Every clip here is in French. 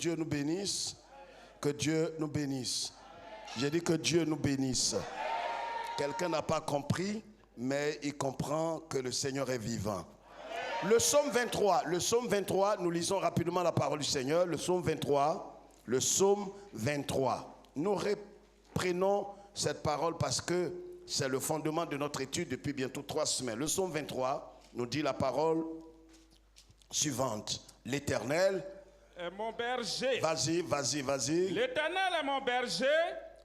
Dieu nous bénisse. Que Dieu nous bénisse. J'ai dit que Dieu nous bénisse. Quelqu'un n'a pas compris, mais il comprend que le Seigneur est vivant. Le psaume 23, nous lisons rapidement la parole du Seigneur. Le psaume 23. Nous reprenons cette parole parce que c'est le fondement de notre étude depuis bientôt 3 semaines. Le psaume 23 nous dit la parole suivante. L'Éternel est mon berger. Vas-y. L'Éternel est mon berger,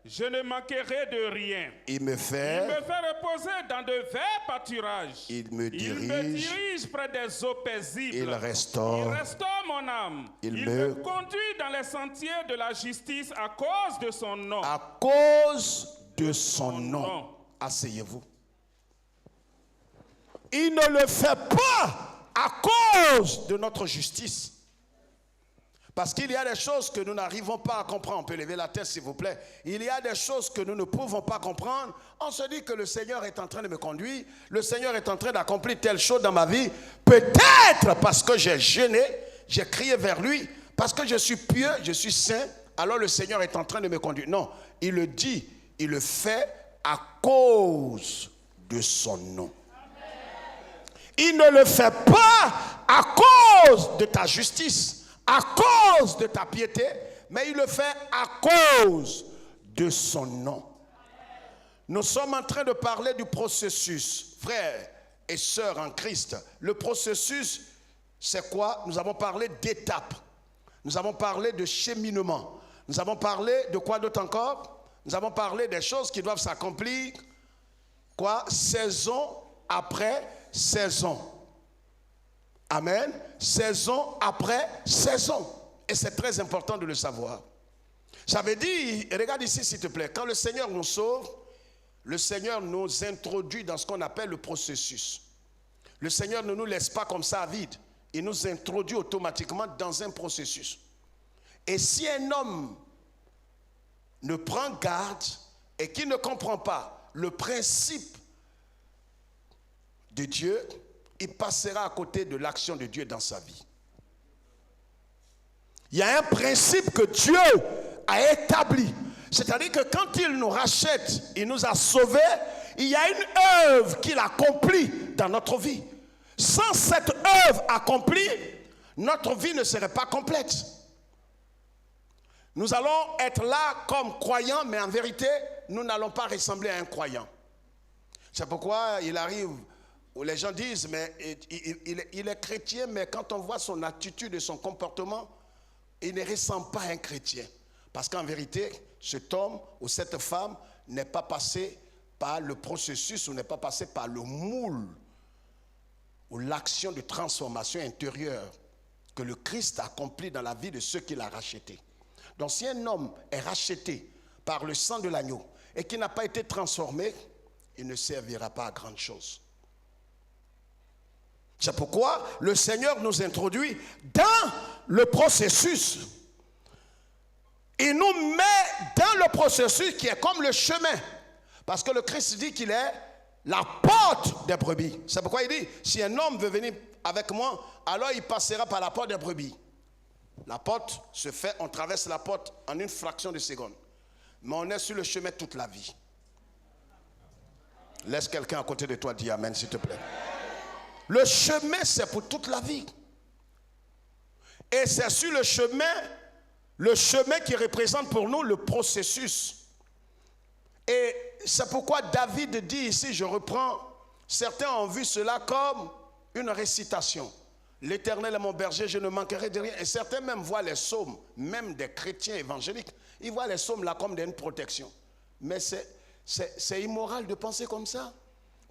je ne manquerai de rien. Il me fait reposer dans de verts pâturages. Il me dirige près des eaux paisibles. Il restaure mon âme. Il me conduit dans les sentiers de la justice à cause de son nom. À cause de son nom. Asseyez-vous. Il ne le fait pas à cause de notre justice. Parce qu'il y a des choses que nous n'arrivons pas à comprendre. On peut lever la tête s'il vous plaît. Il y a des choses que nous ne pouvons pas comprendre. On se dit que le Seigneur est en train de me conduire. Le Seigneur est en train d'accomplir telle chose dans ma vie. Peut-être parce que j'ai jeûné, j'ai crié vers lui. Parce que je suis pieux, je suis saint. Alors le Seigneur est en train de me conduire. Non, il le dit, il le fait à cause de son nom. Il ne le fait pas à cause de ta justice, à cause de ta piété, mais il le fait à cause de son nom. Nous sommes en train de parler du processus, frères et sœurs en Christ. Le processus, c'est quoi? Nous avons parlé d'étapes. Nous avons parlé de cheminement. Nous avons parlé de quoi d'autre encore? Nous avons parlé des choses qui doivent s'accomplir, quoi? Saison après saison. Amen. Saison après saison. Et c'est très important de le savoir. Ça veut dire, regarde ici s'il te plaît, quand le Seigneur nous sauve, le Seigneur nous introduit dans ce qu'on appelle le processus. Le Seigneur ne nous laisse pas comme ça à vide. Il nous introduit automatiquement dans un processus. Et si un homme ne prend garde et qui ne comprend pas le principe de Dieu, il passera à côté de l'action de Dieu dans sa vie. Il y a un principe que Dieu a établi. C'est-à-dire que quand il nous rachète, il nous a sauvés, il y a une œuvre qu'il accomplit dans notre vie. Sans cette œuvre accomplie, notre vie ne serait pas complète. Nous allons être là comme croyants, mais en vérité, nous n'allons pas ressembler à un croyant. C'est pourquoi il arrive où les gens disent, mais il est chrétien, mais quand on voit son attitude et son comportement, il ne ressemble pas à un chrétien. Parce qu'en vérité, cet homme ou cette femme n'est pas passé par le processus ou n'est pas passé par le moule ou l'action de transformation intérieure que le Christ a accompli dans la vie de ceux qu'il a rachetés. Donc si un homme est racheté par le sang de l'agneau et qui n'a pas été transformé, il ne servira pas à grande chose. C'est pourquoi le Seigneur nous introduit dans le processus. Il nous met dans le processus qui est comme le chemin. Parce que le Christ dit qu'il est la porte des brebis. C'est pourquoi il dit, si un homme veut venir avec moi, alors il passera par la porte des brebis. La porte se fait, on traverse la porte en une fraction de seconde. Mais on est sur le chemin toute la vie. Laisse quelqu'un à côté de toi dire amen s'il te plaît. Le chemin c'est pour toute la vie. Et c'est sur le chemin qui représente pour nous le processus. Et c'est pourquoi David dit ici, je reprends, certains ont vu cela comme une récitation. L'Éternel est mon berger, je ne manquerai de rien. Et certains même voient les psaumes, même des chrétiens évangéliques, ils voient les psaumes là comme une protection. Mais c'est immoral de penser comme ça.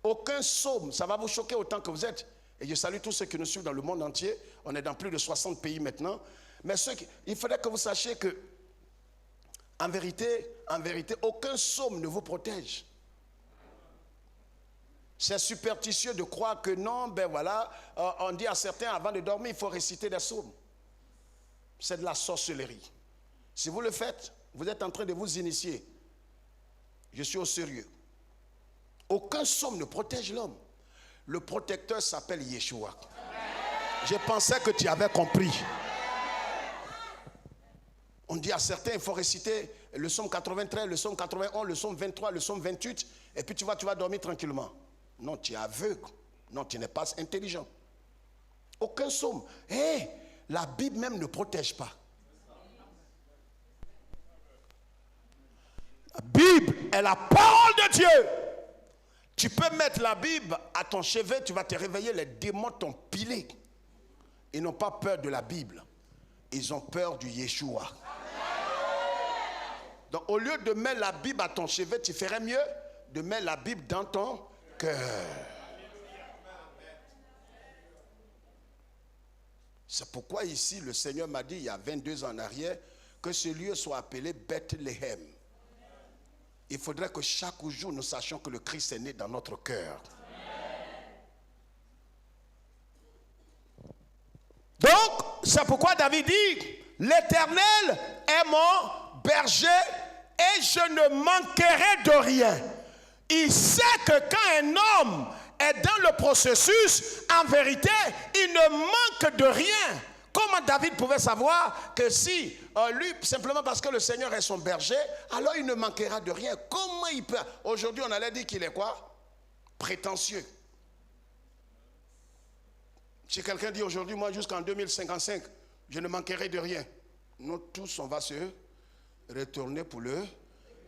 Aucun psaume, ça va vous choquer autant que vous êtes. Et je salue tous ceux qui nous suivent dans le monde entier. On est dans plus de 60 pays maintenant. Mais il faudrait que vous sachiez que, en vérité, aucun psaume ne vous protège. C'est superstitieux de croire que non, ben voilà, on dit à certains avant de dormir, il faut réciter des psaumes. C'est de la sorcellerie. Si vous le faites, vous êtes en train de vous initier. Je suis au sérieux. Aucun psaume ne protège l'homme. Le protecteur s'appelle Yeshua. Je pensais que tu avais compris. On dit à certains, il faut réciter le psaume 93, le psaume 91, le psaume 23, le psaume 28, et puis tu vas dormir tranquillement. Non, tu es aveugle. Non, tu n'es pas intelligent. Aucun psaume. La Bible même ne protège pas. La Bible est la parole de Dieu. Tu peux mettre la Bible à ton chevet, tu vas te réveiller, les démons t'ont pilé. Ils n'ont pas peur de la Bible. Ils ont peur du Yeshua. Donc au lieu de mettre la Bible à ton chevet, tu ferais mieux de mettre la Bible dans ton cœur. C'est pourquoi ici le Seigneur m'a dit il y a 22 ans en arrière que ce lieu soit appelé Bethléem. Il faudrait que chaque jour nous sachions que le Christ est né dans notre cœur. Donc, c'est pourquoi David dit, l'Éternel est mon berger et je ne manquerai de rien. Il sait que quand un homme est dans le processus, en vérité, il ne manque de rien. Comment David pouvait savoir que si lui, simplement parce que le Seigneur est son berger, alors il ne manquera de rien? Comment il peut? Aujourd'hui, on allait dire qu'il est quoi? Prétentieux. Si quelqu'un dit aujourd'hui, moi jusqu'en 2055, je ne manquerai de rien. Nous tous, on va se retourner pour le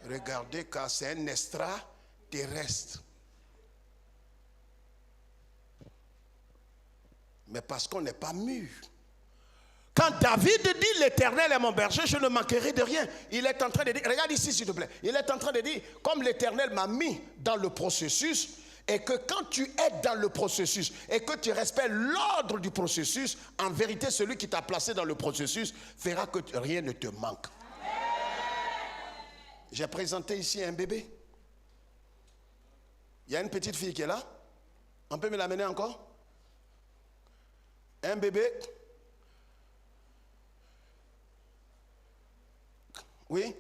regarder car c'est un extraterrestre. Mais parce qu'on n'est pas mûr. Quand David dit l'Éternel est mon berger, je ne manquerai de rien. Il est en train de dire, regarde ici s'il te plaît, il est en train de dire, comme l'Éternel m'a mis dans le processus, et que quand tu es dans le processus, et que tu respectes l'ordre du processus, en vérité celui qui t'a placé dans le processus fera que rien ne te manque. J'ai présenté ici un bébé. Il y a une petite fille qui est là. On peut me l'amener encore? Un bébé. Oui.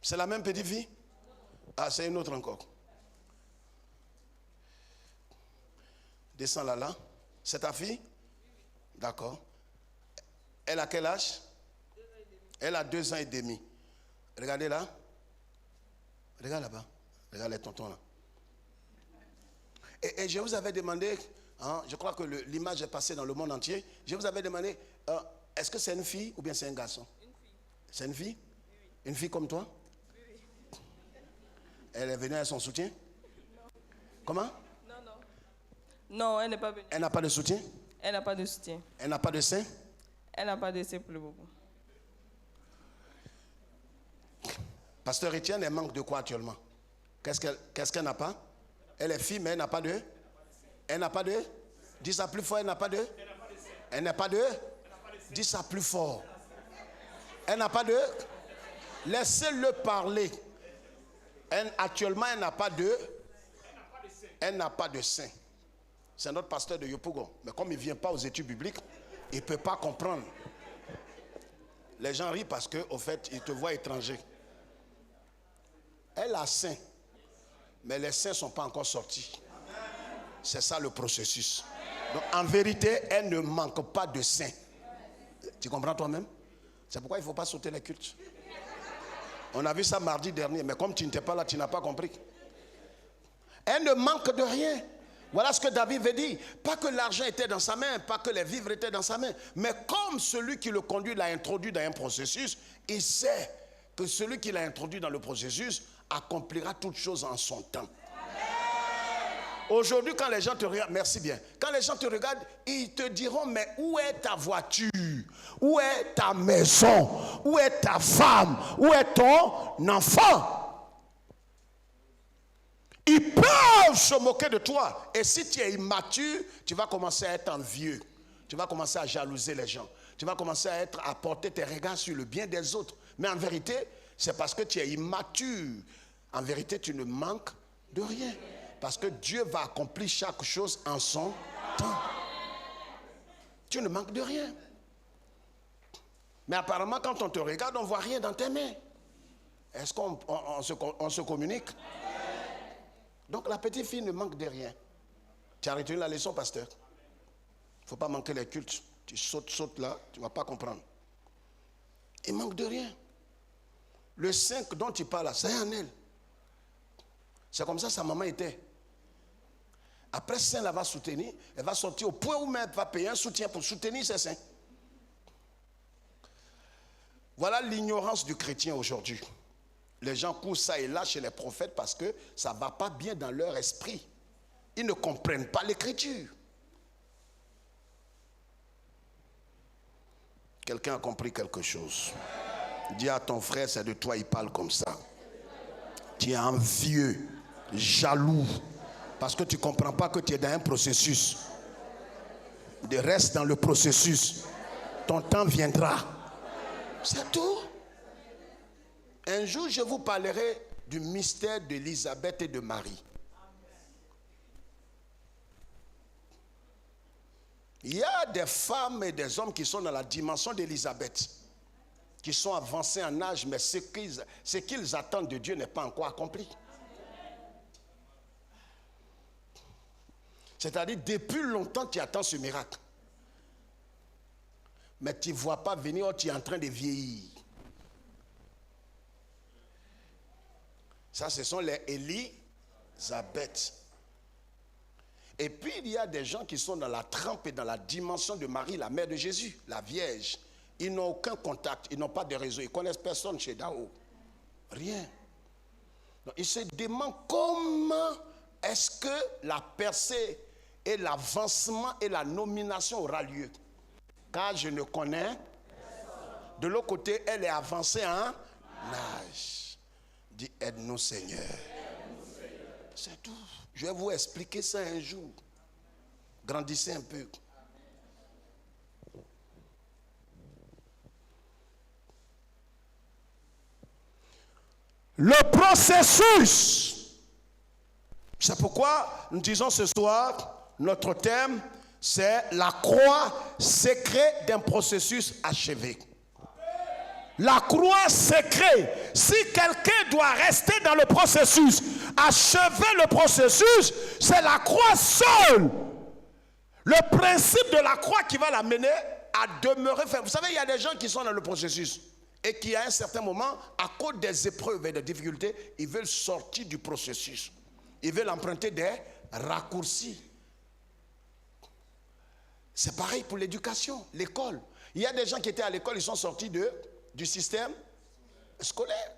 C'est la même petite fille? Ah, c'est une autre encore. Descends là. C'est ta fille? D'accord. Elle a quel âge? Elle a 2 ans et demi. Regardez là. Regarde là-bas. Regarde les tontons là. Et je vous avais demandé, je crois que l'image est passée dans le monde entier. Je vous avais demandé, est-ce que c'est une fille ou bien c'est un garçon? Une fille. C'est une fille? Oui. Une fille comme toi? Oui. Elle est venue avec son soutien? Non. Comment? Non. Non, elle n'est pas venue. Elle n'a pas de soutien? Elle n'a pas de soutien. Elle n'a pas de sein? Elle n'a pas de sein plus beaucoup. Pasteur Etienne, elle manque de quoi actuellement? Qu'est-ce qu'elle n'a pas? Elle est fille, mais elle n'a pas de? Elle n'a pas de? Dis ça plus fort, elle n'a pas de? Elle n'a pas de? Dis ça plus fort. Elle n'a pas de? Laissez-le parler. Actuellement, elle n'a pas de? Elle n'a pas de sein. C'est notre pasteur de Yopougon. Mais comme il ne vient pas aux études bibliques, il ne peut pas comprendre. Les gens rient parce qu'au fait, ils te voient étranger. Elle a sein. Mais les seins ne sont pas encore sortis. C'est ça le processus. Donc en vérité, elle ne manque pas de seins. Tu comprends toi-même? C'est pourquoi il ne faut pas sauter les cultes. On a vu ça mardi dernier, mais comme tu n'étais pas là, tu n'as pas compris. Elle ne manque de rien. Voilà ce que David veut dire. Pas que l'argent était dans sa main, pas que les vivres étaient dans sa main, mais comme celui qui le conduit l'a introduit dans un processus, il sait que celui qui l'a introduit dans le processus accomplira toutes choses en son temps. Aujourd'hui, quand les gens te regardent, merci bien, quand les gens te regardent, ils te diront, mais où est ta voiture? Où est ta maison? Où est ta femme? Où est ton enfant? Ils peuvent se moquer de toi. Et si tu es immature, tu vas commencer à être envieux. Tu vas commencer à jalouser les gens. Tu vas commencer à porter tes regards sur le bien des autres. Mais en vérité, c'est parce que tu es immature. En vérité, tu ne manques de rien. Parce que Dieu va accomplir chaque chose en son temps. Tu ne manques de rien. Mais apparemment, quand on te regarde, on ne voit rien dans tes mains. Est-ce qu'on se communique? Donc la petite fille ne manque de rien. Tu as retenu la leçon, pasteur? ne faut pas manquer les cultes. Tu sautes là, tu ne vas pas comprendre. Il manque de rien. Le 5 dont tu parles là, c'est en elle. C'est comme ça sa maman était. Après, Saint la va soutenir. Elle va sortir au point où même elle va payer un soutien pour soutenir ses saints. Voilà l'ignorance du chrétien aujourd'hui. Les gens courent ça et là chez les prophètes parce que ça ne va pas bien dans leur esprit. Ils ne comprennent pas l'écriture. Quelqu'un a compris quelque chose. Dis à ton frère, c'est de toi, il parle comme ça. Tu es envieux, jaloux, parce que tu ne comprends pas que tu es dans un processus. Reste dans le processus. Ton temps viendra. C'est tout. Un jour, je vous parlerai du mystère d'Élisabeth et de Marie. Il y a des femmes et des hommes qui sont dans la dimension d'Élisabeth, qui sont avancés en âge, mais ce qu'ils attendent de Dieu n'est pas encore accompli. C'est-à-dire, depuis longtemps, tu attends ce miracle. Mais tu ne vois pas venir, tu es en train de vieillir. Ça, ce sont les Élisabeth. Et puis, il y a des gens qui sont dans la trempe et dans la dimension de Marie, la mère de Jésus, la Vierge. Ils n'ont aucun contact, ils n'ont pas de réseau, ils ne connaissent personne chez Dao. Rien. Donc, ils se demandent comment est-ce que la percée et l'avancement et la nomination aura lieu. Car je ne connais. De l'autre côté, elle est avancée en âge. Dis, aide-nous Seigneur. C'est tout. Je vais vous expliquer ça un jour. Grandissez un peu. Le processus. C'est pourquoi nous disons ce soir, notre thème, c'est la croix secrète d'un processus achevé. La croix secrète. Si quelqu'un doit rester dans le processus, achever le processus, c'est la croix seule. Le principe de la croix qui va l'amener à demeurer ferme. Vous savez, il y a des gens qui sont dans le processus et qui, à un certain moment, à cause des épreuves et des difficultés, ils veulent sortir du processus. Ils veulent emprunter des raccourcis. C'est pareil pour l'éducation, l'école. Il y a des gens qui étaient à l'école, ils sont sortis du système scolaire.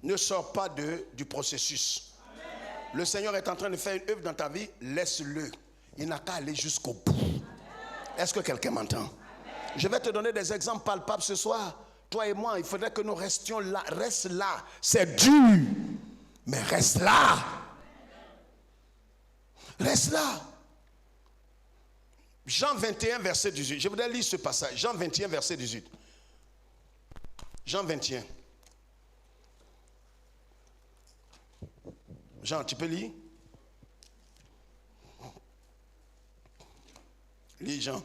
Ne sors pas du processus. Amen. Le Seigneur est en train de faire une œuvre dans ta vie, laisse-le. Il n'a qu'à aller jusqu'au bout. Amen. Est-ce que quelqu'un m'entend? Amen. Je vais te donner des exemples palpables ce soir. Toi et moi, il faudrait que nous restions là. Reste là. C'est dur, mais reste là. Reste là. Jean 21, verset 18. Je voudrais lire ce passage. Jean 21, verset 18. Jean 21. Jean, tu peux lire? Lis Jean.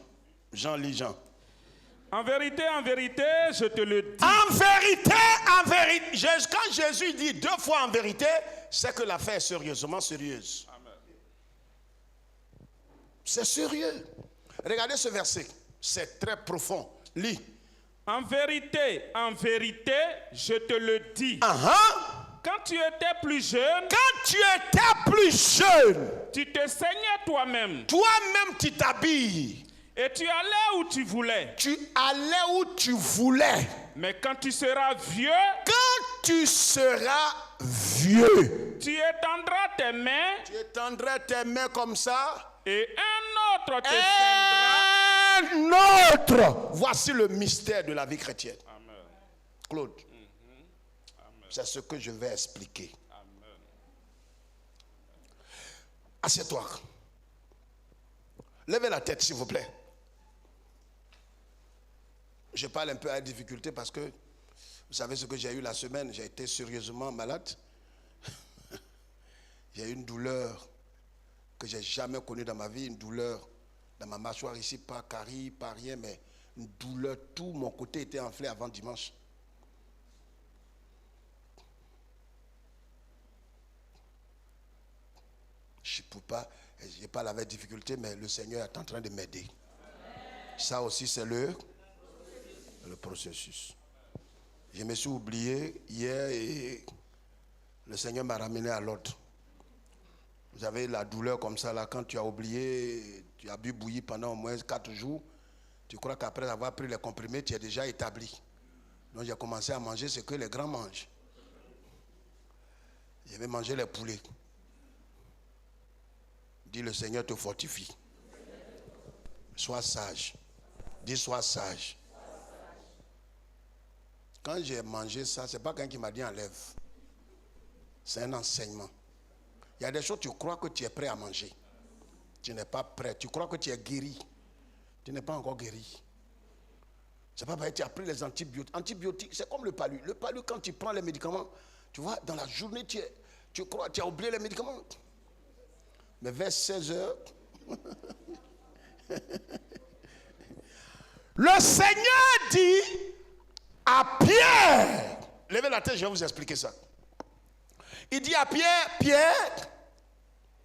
Jean, lis Jean. En vérité, je te le dis. En vérité, quand Jésus dit 2 fois en vérité, c'est que l'affaire est sérieusement sérieuse. Amen. C'est sérieux. Regardez ce verset. C'est très profond. Lis. En vérité, je te le dis. Quand tu étais plus jeune, tu te saignais toi-même. Toi-même, tu t'habilles. Et tu allais où tu voulais. Mais quand tu seras vieux, tu étendras tes mains comme ça. Et un autre te tiendra. Voici le mystère de la vie chrétienne. Amen. Claude. Amen. C'est ce que je vais expliquer. Amen. Assieds-toi. Levez la tête, s'il vous plaît. Je parle un peu à la difficulté parce que vous savez ce que j'ai eu la semaine. J'ai été sérieusement malade. J'ai eu une douleur que je n'ai jamais connue dans ma vie. Une douleur dans ma mâchoire ici, pas carie, pas rien, mais une douleur. Tout mon côté était enflé avant dimanche. je ne peux pas, je parle avec difficulté, mais le Seigneur est en train de m'aider. Ça aussi, c'est le processus. Je me suis oublié hier et le Seigneur m'a ramené à l'ordre. Vous avez la douleur comme ça, là, quand tu as oublié, tu as bu bouillir pendant au moins 4 jours, tu crois qu'après avoir pris les comprimés, tu es déjà établi. Donc j'ai commencé à manger ce que les grands mangent. Je vais manger les poulets. Dis, le Seigneur te fortifie. Sois sage. Dis, sois sage. Quand j'ai mangé ça, ce n'est pas quelqu'un qui m'a dit enlève. C'est un enseignement. Il y a des choses, tu crois que tu es prêt à manger. Tu n'es pas prêt. Tu crois que tu es guéri. Tu n'es pas encore guéri. C'est pas pareil, tu as pris les antibiotiques. Antibiotiques, c'est comme le palu. Le palu, quand tu prends les médicaments, tu vois, dans la journée, tu crois, tu as oublié les médicaments. Mais vers 16 heures, le Seigneur dit à Pierre, levez la tête, je vais vous expliquer ça. Il dit à Pierre, Pierre,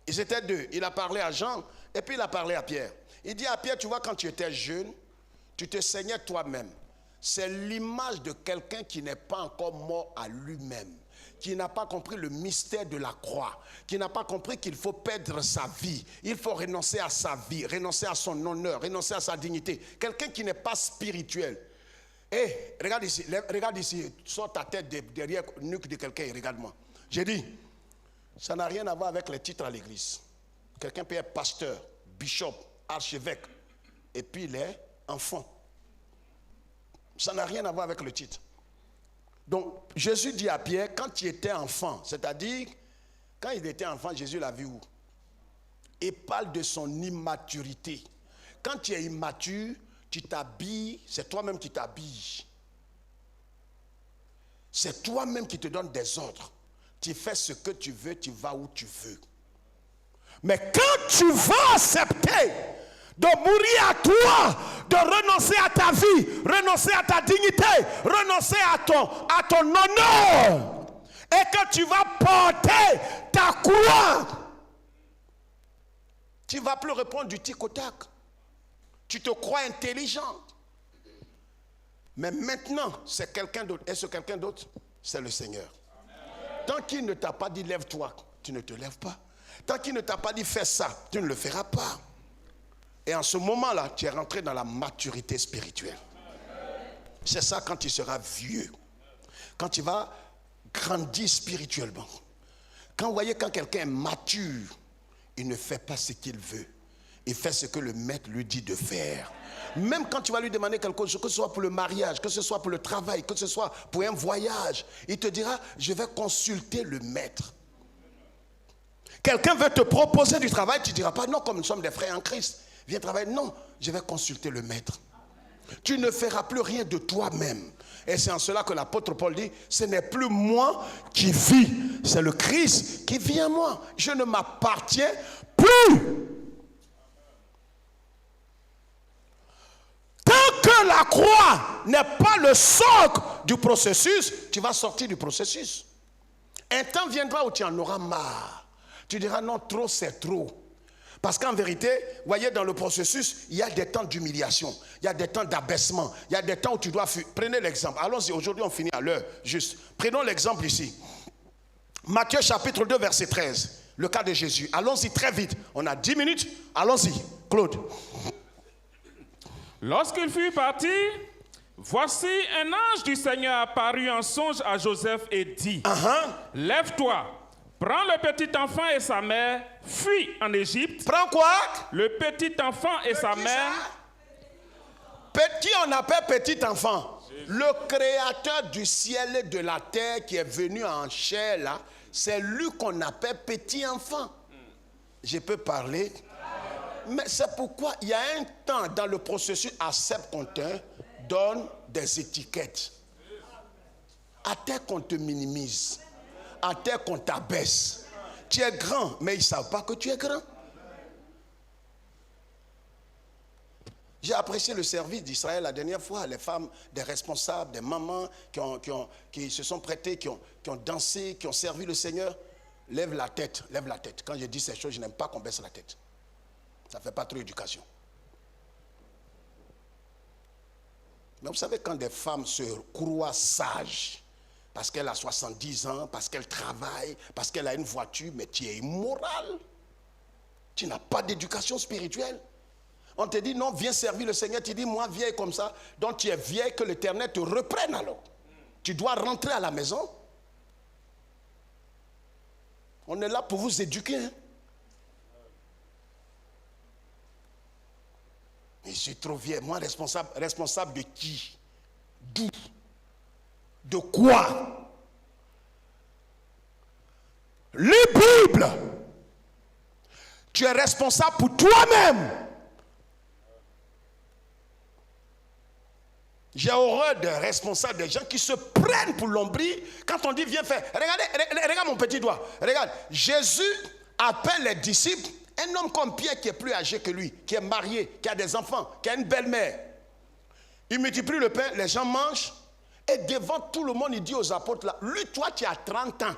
ils étaient deux. Il a parlé à Jean et puis il a parlé à Pierre. Il dit à Pierre, tu vois, quand tu étais jeune, tu te saignais toi-même. C'est l'image de quelqu'un qui n'est pas encore mort à lui-même, qui n'a pas compris le mystère de la croix, qui n'a pas compris qu'il faut perdre sa vie. Il faut renoncer à sa vie, renoncer à son honneur, renoncer à sa dignité. Quelqu'un qui n'est pas spirituel. Hé, regarde ici, sors ta tête derrière le nuque de quelqu'un et regarde-moi. J'ai dit, ça n'a rien à voir avec les titres à l'église. Quelqu'un peut être pasteur, bishop, archevêque, et puis il est enfant. Ça n'a rien à voir avec le titre. Donc, Jésus dit à Pierre, quand tu étais enfant, c'est-à-dire, quand il était enfant, Jésus l'a vu où? Il parle de son immaturité. Quand tu es immature, tu t'habilles, c'est toi-même qui t'habilles. C'est toi-même qui te donne des ordres. Tu fais ce que tu veux, tu vas où tu veux. Mais quand tu vas accepter de mourir à toi, de renoncer à ta vie, renoncer à ta dignité, renoncer à ton honneur, et que tu vas porter ta croix, tu ne vas plus répondre du tic au tac. Tu te crois intelligent. Mais maintenant, c'est quelqu'un d'autre. Et ce quelqu'un d'autre, c'est le Seigneur. Tant qu'il ne t'a pas dit lève-toi, tu ne te lèves pas. Tant qu'il ne t'a pas dit fais ça, tu ne le feras pas. Et en ce moment-là, tu es rentré dans la maturité spirituelle. C'est ça quand tu seras vieux. Quand tu vas grandir spirituellement. Quand vous voyez, quand quelqu'un est mature, il ne fait pas ce qu'il veut. Il fait ce que le maître lui dit de faire. Même quand tu vas lui demander quelque chose, que ce soit pour le mariage, que ce soit pour le travail, que ce soit pour un voyage, il te dira, je vais consulter le maître. Quelqu'un veut te proposer du travail, tu ne diras pas, non, comme nous sommes des frères en Christ, viens travailler. Non, je vais consulter le maître. Tu ne feras plus rien de toi-même. Et c'est en cela que l'apôtre Paul dit, ce n'est plus moi qui vis, c'est le Christ qui vit en moi. Je ne m'appartiens plus. Tant que la croix n'est pas le socle du processus, tu vas sortir du processus. Un temps viendra où tu en auras marre. Tu diras non, trop c'est trop. Parce qu'en vérité, voyez, dans le processus, il y a des temps d'humiliation, il y a des temps d'abaissement, il y a des temps où tu dois fuir. Prenez l'exemple. Allons-y, aujourd'hui on finit à l'heure, juste. Prenons l'exemple ici. Matthieu chapitre 2, verset 13. Le cas de Jésus. Allons-y très vite. On a 10 minutes. Allons-y. Claude. Lorsqu'il fut parti, voici un ange du Seigneur apparut en songe à Joseph et dit, lève-toi, prends le petit enfant et sa mère, fuis en Égypte. Prends quoi? Le petit enfant et sa mère. Petit, on appelle petit enfant. Le créateur du ciel et de la terre qui est venu en chair là, c'est lui qu'on appelle petit enfant. Je peux parler? Mais c'est pourquoi il y a un temps dans le processus, accepte qu'on te donne des étiquettes. À terre qu'on te minimise. À terre qu'on t'abaisse. Tu es grand, mais ils ne savent pas que tu es grand. J'ai apprécié le service d'Israël la dernière fois. Les femmes, des responsables, des mamans qui se sont prêtées, qui ont dansé, qui ont servi le Seigneur. Lève la tête, lève la tête. Quand je dis ces choses, je n'aime pas qu'on baisse la tête. Ça ne fait pas trop éducation. Mais vous savez, quand des femmes se croient sages, parce qu'elle a 70 ans, parce qu'elle travaille, parce qu'elle a une voiture, mais tu es immoral. Tu n'as pas d'éducation spirituelle. On te dit non, viens servir le Seigneur. Tu dis moi vieille comme ça. Donc tu es vieille, que l'Éternel te reprenne alors. Tu dois rentrer à la maison. On est là pour vous éduquer. Hein? Je suis trop vieille. Moi, responsable de qui? D'où? De quoi? Les Bibles. Tu es responsable pour toi-même. J'ai horreur des responsables, des gens qui se prennent pour l'ombris. Quand on dit viens faire, regarde mon petit doigt. Regarde, Jésus appelle les disciples, un homme comme Pierre qui est plus âgé que lui, qui est marié, qui a des enfants, qui a une belle-mère. Il multiplie le pain, les gens mangent, et devant tout le monde, il dit aux apôtres là, lui, toi, tu as 30 ans.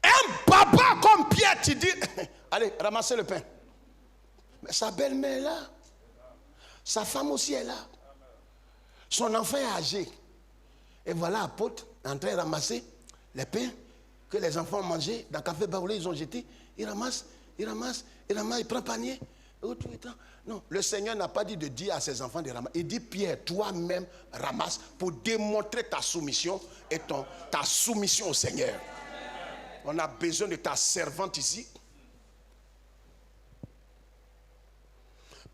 Un papa comme Pierre, tu dis, allez, ramassez le pain. Mais sa belle-mère est là. Sa femme aussi est là. Son enfant est âgé. Et voilà l'apôtre en train de ramasser les pains que les enfants ont mangés dans le café Baoulé, ils ont jeté. Il ramasse, il prend panier. Non, le Seigneur n'a pas dit de dire à ses enfants de ramasser. Il dit Pierre, toi-même ramasse pour démontrer ta soumission et ta soumission au Seigneur. On a besoin de ta servante ici.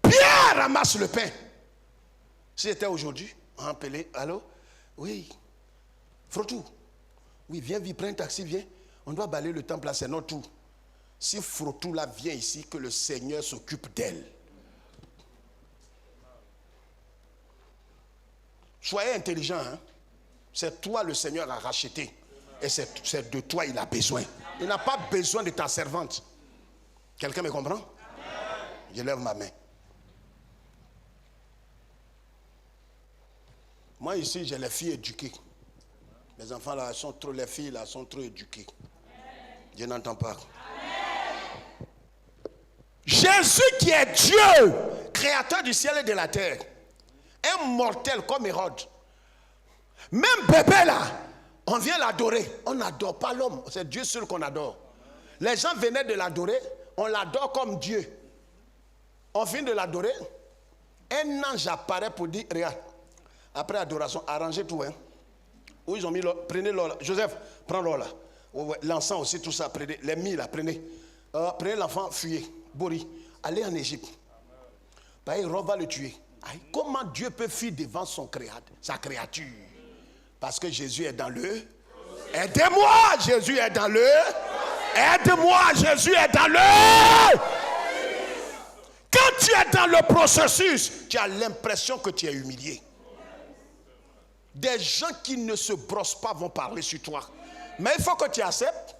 Pierre ramasse le pain. Si c'était aujourd'hui, on appelait, allô? Oui. Frotou. Oui, viens, prends un taxi, viens. On doit balayer le temple là, c'est notre tour. Si Frotou là vient ici, que le Seigneur s'occupe d'elle. Soyez intelligents, hein? C'est toi le Seigneur a racheté. Et c'est de toi il a besoin. Il n'a pas besoin de ta servante. Quelqu'un me comprend? Je lève ma main. Moi ici, j'ai les filles éduquées. Les enfants là sont trop, les filles là sont trop éduquées. Je n'entends pas. Amen. Jésus qui est Dieu, créateur du ciel et de la terre, un mortel comme Hérode. Même bébé là, on vient l'adorer. On n'adore pas l'homme, c'est Dieu seul qu'on adore. Les gens venaient de l'adorer, on l'adore comme Dieu. On vient de l'adorer, un ange apparaît pour dire, regarde, après adoration, arrangez tout. Hein. Où ils ont mis l'or, prenez l'or là. Joseph, prends l'or là. L'encens aussi, tout ça, prenez. Les mille là, prenez. Prenez l'enfant, fuyez. Bori, allez en Égypte. Hérode va le tuer. Aïe, comment Dieu peut fuir devant sa créature? Parce que Jésus est dans le. Aidez-moi, Jésus est dans le. Aide-moi, Jésus est dans le. Quand tu es dans le processus, tu as l'impression que tu es humilié. Des gens qui ne se brossent pas vont parler sur toi. Mais il faut que tu acceptes.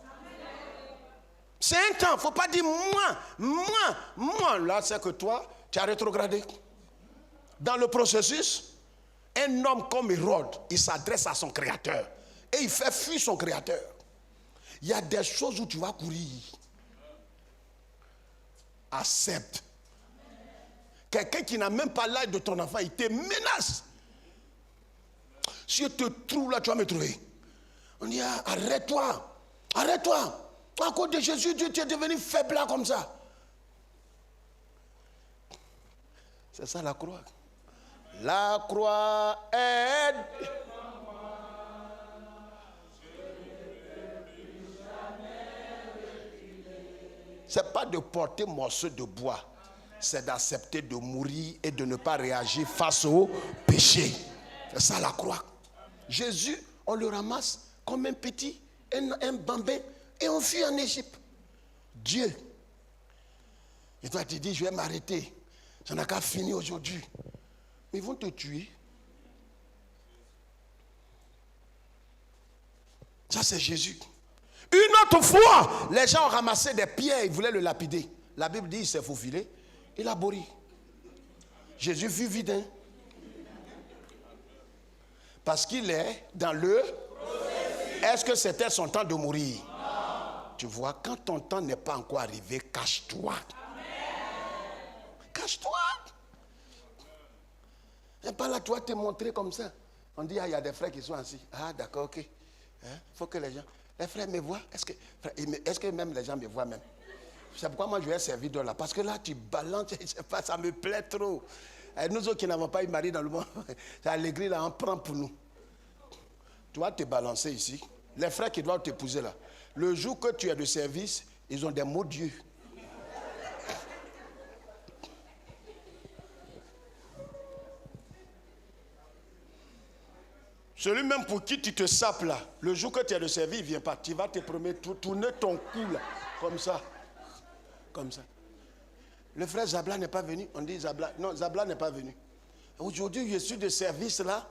C'est un temps. Il ne faut pas dire moi. Là, c'est que toi, tu as rétrogradé. Dans le processus, un homme comme Hérode, il s'adresse à son créateur. Et il fait fuir son créateur. Il y a des choses où tu vas courir. Accepte. Quelqu'un qui n'a même pas l'âge de ton enfant, il te menace. Si je te trouve là, tu vas me trouver. On dit, arrête-toi. Arrête-toi. À cause de Jésus, Dieu, tu es devenu faible là comme ça. C'est ça la croix. La croix aide. C'est pas de porter morceau de bois. C'est d'accepter de mourir et de ne pas réagir face au péché. C'est ça la croix. Jésus, on le ramasse comme un petit, un bambin, et on fuit en Égypte. Dieu. Et toi, tu dis, je vais m'arrêter. Ça n'a qu'à finir aujourd'hui. Mais ils vont te tuer. Ça, c'est Jésus. Une autre fois, les gens ont ramassé des pierres, ils voulaient le lapider. La Bible dit, il s'est faufilé. Il a bourri. Jésus fut vide. Hein? Parce qu'il est dans le processus. Est-ce que c'était son temps de mourir? Non. Tu vois, quand ton temps n'est pas encore arrivé, cache-toi. Cache-toi. Et pas là, tu vas te montrer comme ça. On dit, il y a des frères qui sont assis. Ah, d'accord, ok. Il faut que les gens... Les frères me voient. Est-ce que même les gens me voient même? C'est pourquoi moi je vais servir de là. Parce que là, tu balances, je sais pas, ça me plaît trop. Et nous autres qui n'avons pas eu mari dans le monde, c'est à l'église là, on prend pour nous. Tu vas te balancer ici. Les frères qui doivent t'épouser là. Le jour que tu es de service, ils ont des mots Dieu. Celui même pour qui tu te sapes là, le jour que tu es de service, il ne vient pas. Tu vas te promettre, tourner ton cou là, comme ça. Comme ça. Le frère Zabla n'est pas venu. On dit Zabla. Non, Zabla n'est pas venu. Aujourd'hui, je suis de service là.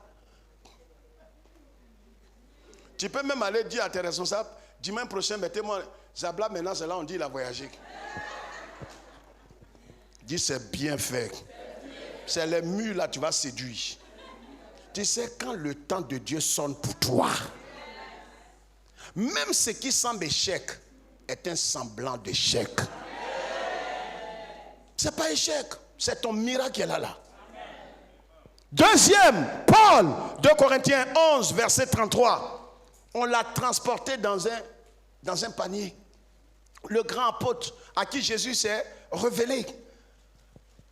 Tu peux même aller dire à tes responsables, dimanche prochain, mettez-moi Zabla, maintenant c'est là, on dit il a voyagé. Dis c'est bien fait. C'est les murs là, tu vas séduire. Tu sais, quand le temps de Dieu sonne pour toi, même ce qui semble échec est un semblant d'échec. C'est pas échec, c'est ton miracle qui est là. Deuxième, Paul, 2 Corinthiens 11, verset 33. On l'a transporté dans un panier. Le grand apôtre à qui Jésus s'est révélé.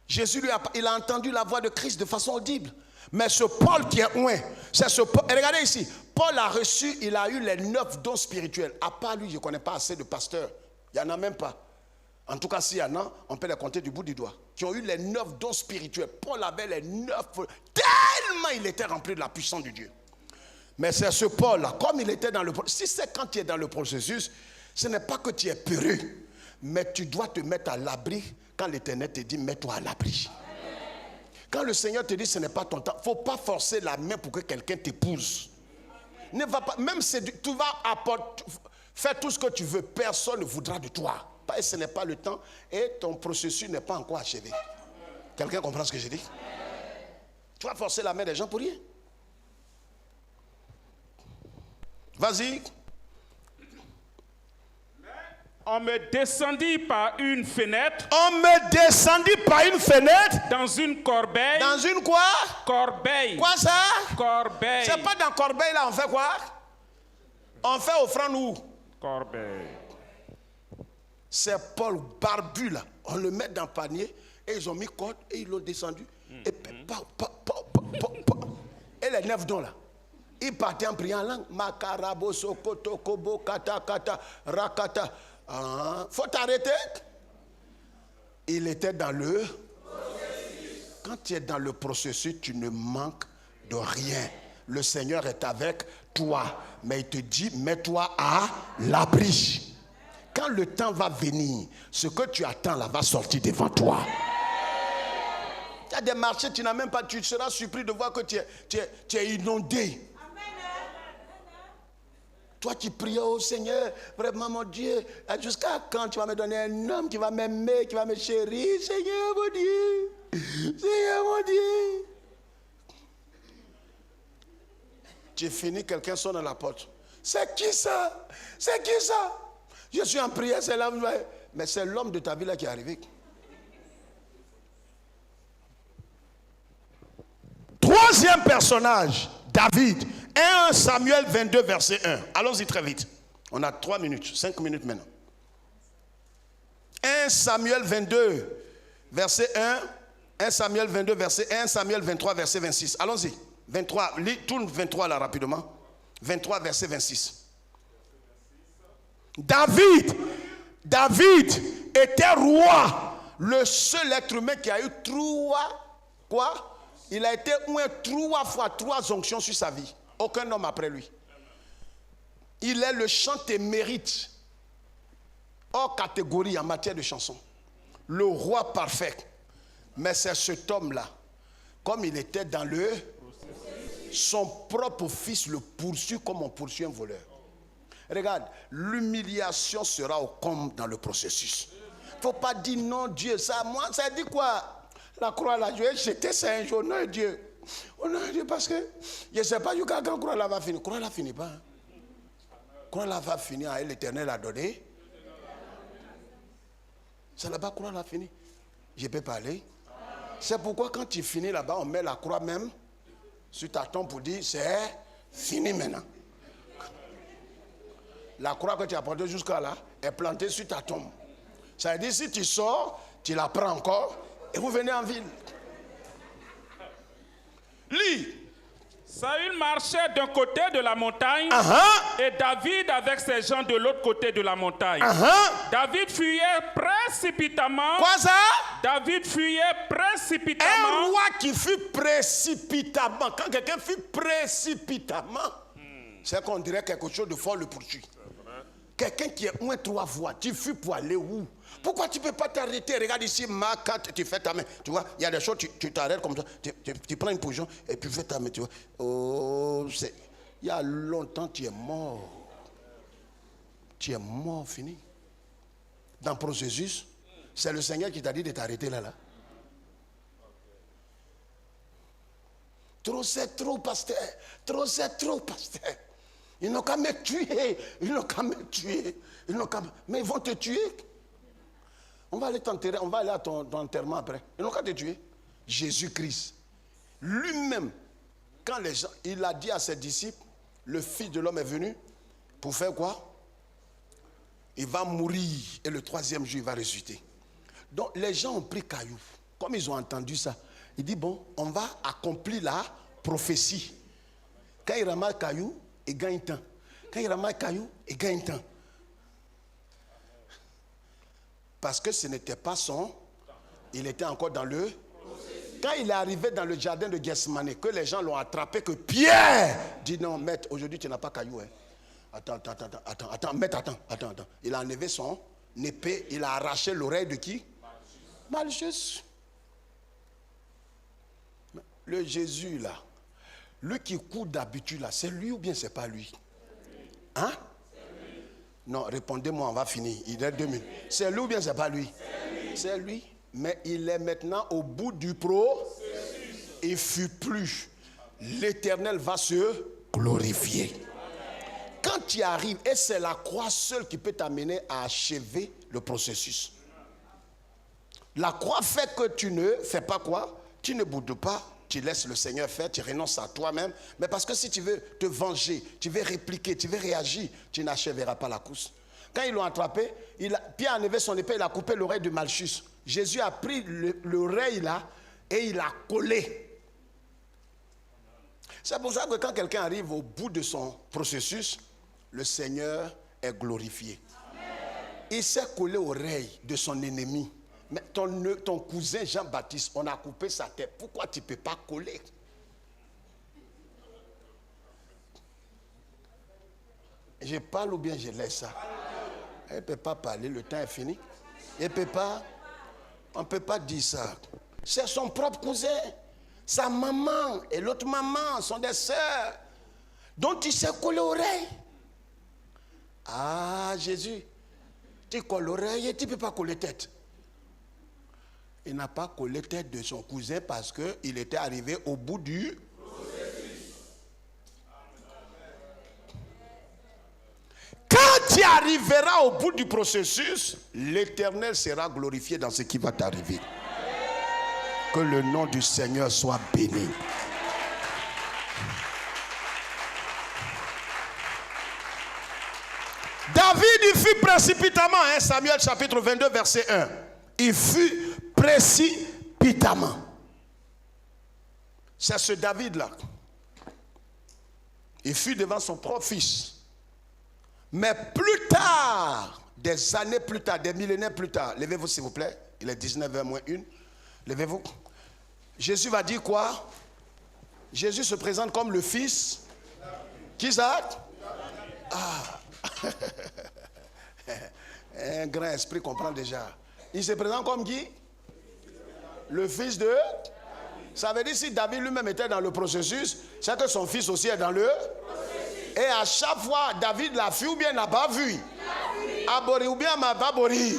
Jésus, il a entendu la voix de Christ de façon audible. Mais ce Paul qui est loin, c'est ce Paul. Et regardez ici, Paul a reçu, il a eu les 9 dons spirituels. À part lui, je ne connais pas assez de pasteurs. Il n'y en a même pas. En tout cas, s'il y en a, on peut les compter du bout du doigt. Qui ont eu les 9 dons spirituels. Paul avait les 9, tellement il était rempli de la puissance de Dieu. Mais c'est ce Paul-là, comme il était dans le processus. Si c'est quand tu es dans le processus, ce n'est pas que tu es peureux, mais tu dois te mettre à l'abri quand l'Éternel te dit, mets-toi à l'abri. Quand le Seigneur te dit ce n'est pas ton temps, il ne faut pas forcer la main pour que quelqu'un t'épouse. Ne va pas, même si tu vas faire tout ce que tu veux, personne ne voudra de toi. Parce que ce n'est pas le temps et ton processus n'est pas encore achevé. Quelqu'un comprend ce que je dis? Tu vas forcer la main des gens pour rien. Vas-y. On me descendit par une fenêtre. On me descendit par une fenêtre. Dans une corbeille. Dans une quoi? Corbeille. Quoi ça? Corbeille. C'est pas dans corbeille là, on fait quoi? On fait offrande où? Corbeille. C'est Paul barbu là. On le met dans le panier et ils ont mis corde et ils l'ont descendu. Et les 9 dons là. Ils partaient en priant en langue. Makarabo, Sokoto, Kobo, Kata, Kata, Rakata. Faut t'arrêter. Il était dans le processus. Quand tu es dans le processus, tu ne manques de rien. Le Seigneur est avec toi. Mais il te dit, mets-toi à l'abri. Quand le temps va venir, ce que tu attends là va sortir devant toi. Il y a des marchés, tu n'as même pas, tu seras surpris de voir que tu es inondé. Toi qui pries au Seigneur, vraiment mon Dieu, jusqu'à quand tu vas me donner un homme qui va m'aimer, qui va me chérir, Seigneur mon Dieu, Seigneur mon Dieu. Tu es fini, quelqu'un sonne à la porte. C'est qui ça? C'est qui ça? Je suis en prière, c'est l'homme, mais c'est l'homme de ta vie là qui est arrivé. Troisième personnage, David. 1 Samuel 22, verset 1. Allons-y très vite. On a 3 minutes, 5 minutes maintenant. 1 Samuel 22, verset 1. 1 Samuel 22, verset 1. Samuel 23, verset 26. Allons-y. 23, tourne 23 là rapidement. 23, verset 26. David était roi. Le seul être humain qui a eu 3 il a été au moins 3 fois 3 onctions sur sa vie. Aucun homme après lui. Il est le chant émérite hors catégorie en matière de chansons. Le roi parfait. Mais c'est cet homme-là, comme il était dans le... Son propre fils le poursuit comme on poursuit un voleur. Regarde, l'humiliation sera au comble dans le processus. Il ne faut pas dire non Dieu, ça, moi, ça dit quoi? La croix là, je vais jeter ça un jour, non Dieu. Oh non Dieu, parce que je ne sais pas jusqu'à quand la croix là va finir. La croix là finit pas. Quand là va finir, l'Éternel a donné. C'est là-bas qu'on a fini. Je peux parler. C'est pourquoi quand tu finis là-bas, on met la croix même sur ta tombe pour dire c'est fini maintenant. La croix que tu as portée jusqu'à là est plantée sur ta tombe. Ça veut dire si tu sors, tu la prends encore et vous venez en ville. Lis. Saül marchait d'un côté de la montagne et David avec ses gens de l'autre côté de la montagne. David fuyait précipitamment. Quoi ça? David fuyait précipitamment. Un roi qui fuit précipitamment. Quand quelqu'un fuit précipitamment, c'est qu'on dirait quelque chose de fort le poursuit. Quelqu'un qui est moins 3 voies, tu fuis pour aller où? Pourquoi tu ne peux pas t'arrêter? Regarde ici, quand tu fais ta main. Tu vois, il y a des choses, tu t'arrêtes comme ça. Tu prends une position et puis fais ta main. Tu vois. Oh, il y a longtemps, tu es mort. Tu es mort, fini. Dans le processus, c'est le Seigneur qui t'a dit de t'arrêter là. Trop, c'est trop, pasteur. Trop, c'est trop, pasteur. Ils n'ont qu'à me tuer. Ils n'ont qu'à me tuer. Mais ils vont te tuer. On va aller t'enterrer. On va aller à ton enterrement après. Ils n'ont qu'à te tuer. Jésus-Christ, lui-même, quand les gens, il a dit à ses disciples, le Fils de l'homme est venu pour faire quoi? Il va mourir et le 3e jour, il va ressusciter. Donc, les gens ont pris caillou. Comme ils ont entendu ça, il dit, bon, on va accomplir la prophétie. Quand il ramasse caillou, il gagne temps. Quand il ramasse caillou, il gagne temps. Parce que ce n'était pas son. Il était encore dans le. Quand il est arrivé dans le jardin de Gethsemane, que les gens l'ont attrapé, que Pierre dit non, maître, aujourd'hui tu n'as pas caillou. Hein. Attends, maître, attends. Il a enlevé son épée, il a arraché l'oreille de qui? Malchus. Le Jésus là, lui qui court d'habitude là, c'est lui ou bien c'est pas lui? Hein? Non, répondez-moi, on va finir. Il est 2 minutes. C'est lui ou bien c'est pas lui? C'est lui. Mais il est maintenant au bout du processus. Il ne fuit plus. L'Éternel va se glorifier. Quand tu arrives, et c'est la croix seule qui peut t'amener à achever le processus. La croix fait que tu ne fais pas quoi? Tu ne boudes pas. Tu laisses le Seigneur faire, tu renonces à toi-même. Mais parce que si tu veux te venger, tu veux répliquer, tu veux réagir, tu n'achèveras pas la course. Quand ils l'ont attrapé, Pierre a enlevé son épée, il a coupé l'oreille de Malchus. Jésus a pris l'oreille là et il a collé. C'est pour ça que quand quelqu'un arrive au bout de son processus, le Seigneur est glorifié. Il s'est collé l'oreille de son ennemi. Mais ton cousin Jean-Baptiste, on a coupé sa tête. Pourquoi tu ne peux pas coller? Je parle ou bien je laisse ça? Elle ne peut pas parler, le temps est fini. Elle peut pas, on ne peut pas dire ça. C'est son propre cousin. Sa maman et l'autre maman sont des sœurs. dont il s'est collé l'oreille. Ah, Jésus, tu colles l'oreille et tu ne peux pas coller tête. Il n'a pas collé tête de son cousin parce qu'il était arrivé au bout du processus. Quand tu arriveras au bout du processus, l'Éternel sera glorifié dans ce qui va t'arriver. Que le nom du Seigneur soit béni. David, il fut précipitamment, Samuel chapitre 22, verset 1. Il fut précipitamment. C'est ce David-là. Il fut devant son propre fils. Mais plus tard, des années plus tard, des millénaires plus tard, levez-vous s'il vous plaît, il est 19h moins 1, levez-vous. Jésus va dire quoi? Jésus se présente comme le fils. Qui ça? Ah. Un grand esprit comprend déjà. Il se présente comme qui? Le fils de... Ça veut dire si David lui-même était dans le processus, c'est que son fils aussi est dans le processus. Et à chaque fois, David l'a vu ou bien n'a pas vu. Abori ou bien n'a pas bori.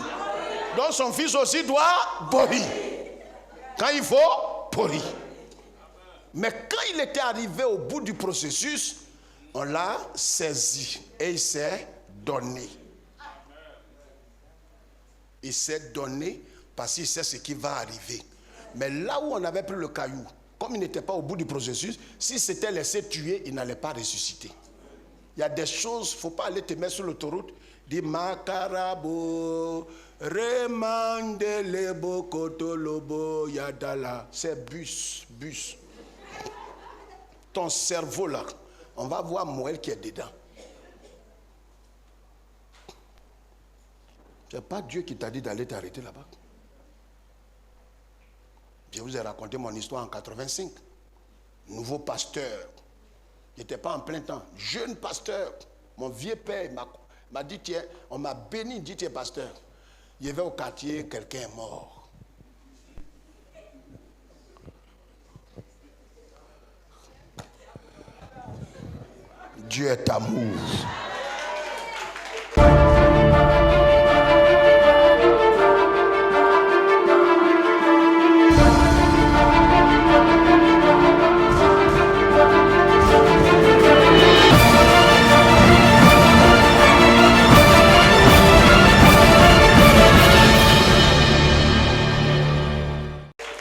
Donc son fils aussi doit bori. Quand il faut, bori. Mais quand il était arrivé au bout du processus, On l'a saisi et il s'est donné. Il s'est donné parce qu'il sait ce qui va arriver. Mais là où on avait pris le caillou, comme il n'était pas au bout du processus, s'il s'était laissé tuer, il n'allait pas ressusciter. Il y a des choses, il ne faut pas aller te mettre sur l'autoroute, dire Makarabo, Remandelebo, Kotolobo, Yadala. C'est bus. Ton cerveau là, on va voir Moël qui est dedans. Ce n'est pas Dieu qui t'a dit d'aller t'arrêter là-bas. Je vous ai raconté mon histoire en 85. Nouveau pasteur. Il n'était pas en plein temps. Jeune pasteur. Mon vieux père m'a dit, tiens, on m'a béni, dit, tiens, pasteur. Il y avait au quartier, quelqu'un est mort. Dieu est amour.